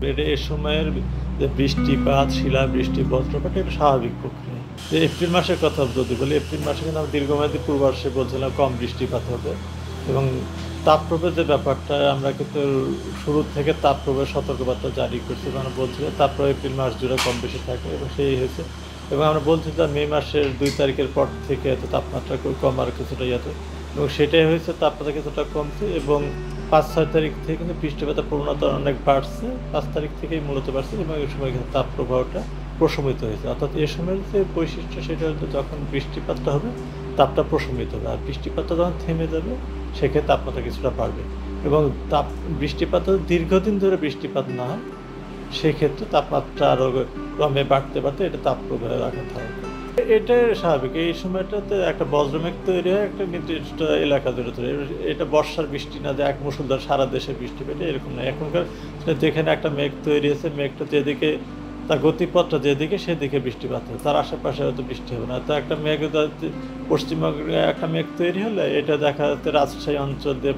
এ সময়ের যে বৃষ্টিপাত, শিলাবৃষ্টি, বজ্রপাত এটা স্বাভাবিক প্রক্রিয়া। যে এপ্রিল মাসের কথা যদি বলি, এপ্রিল মাসে কিন্তু আমরা দীর্ঘমেয়াদী পূর্বাভাসে বলছিলাম কম বৃষ্টিপাত হবে এবং তাপপ্রবাহের যে ব্যাপারটা আমরা কিন্তু শুরু থেকে তাপপ্রবাহের সতর্কবার্তা জারি করছি এবং আমরা বলছিলাম তাপপ্রবাহ এপ্রিল মাস জুড়ে কম বেশি থাকে এবং সেই হয়েছে। এবং আমরা বলছিলাম মে মাসের 2 তারিখের পর থেকে এত তাপমাত্রা কমার কিছুটা ইয়েতে, এবং সেটাই হয়েছে, তাপমাত্রা কিছুটা কমছে এবং 5-6 তারিখ থেকে কিন্তু বৃষ্টিপাতের প্রবণতা অনেক বাড়ছে। 5 তারিখ থেকেই মূলত বাড়ছে এবং এই সময় কিন্তু তাপপ্রবাহটা প্রশমিত হয়েছে। অর্থাৎ এ সময়ের যে বৈশিষ্ট্য সেটা হচ্ছে যখন বৃষ্টিপাতটা হবে তাপটা প্রশমিত হবে, আর বৃষ্টিপাতটা যখন থেমে যাবে সেক্ষেত্রে তাপমাত্রা কিছুটা বাড়বে এবং বৃষ্টিপাত দীর্ঘদিন ধরে বৃষ্টিপাত না হয় সেক্ষেত্রে তাপমাত্রা আরও ক্রমে বাড়তে বাড়তে এটা তাপপ্রবাহের আঘাত হয়। এটা স্বাভাবিক। এই সময়টাতে একটা বজ্রমেঘ তৈরি হয় একটা নির্দিষ্ট এলাকা জুড়ে তৈরি হয়। এটা বর্ষার বৃষ্টি না যে এক মুষলধারে সারা দেশে বৃষ্টি পেটে এরকম না। এখনকার যেখানে একটা মেঘ তৈরি হয়েছে, মেঘটা যেদিকে তার গতিপথটা যেদিকে সেদিকে বৃষ্টিপাত হয়, তার আশেপাশে হয়তো বৃষ্টি হবে না। তো একটা মেঘ পশ্চিমবঙ্গে একটা মেঘ তৈরি হলে এটা দেখা যাচ্ছে রাজশাহী অঞ্চল দিয়ে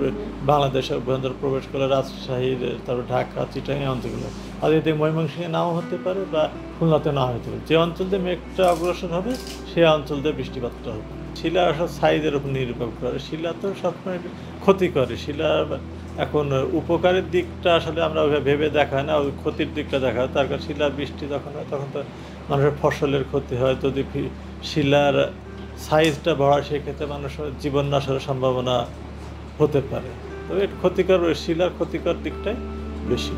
বাংলাদেশের অভ্যন্তরে প্রবেশ করলে রাজশাহীর, তারপর ঢাকা, চিটাগাং অঞ্চলগুলো, আর এতে ময়মনসিংহে নাও হতে পারে বা খুলনাতে নাও হতে পারে। যে অঞ্চল দিয়ে মেঘটা অগ্রসর হবে সেই অঞ্চল দিয়ে বৃষ্টিপাতটা হবে। শিলা আসলে সাইজের উপর নির্ভর করে। শিলা তো সবসময় ক্ষতি করে। শিলা এখন উপকারের দিকটা আসলে আমরা ওইভাবে ভেবে দেখা হয় না, ওই ক্ষতির দিকটা দেখা হয়। তার কারণ শিলা বৃষ্টি যখন হয় তখন তো মানুষের ফসলের ক্ষতি হয়। যদি শিলার সাইজটা বাড়ায় সেক্ষেত্রে মানুষের জীবন নাশের সম্ভাবনা হতে পারে। তবে এর ক্ষতিকর, শিলার ক্ষতিকর দিকটাই বেশি।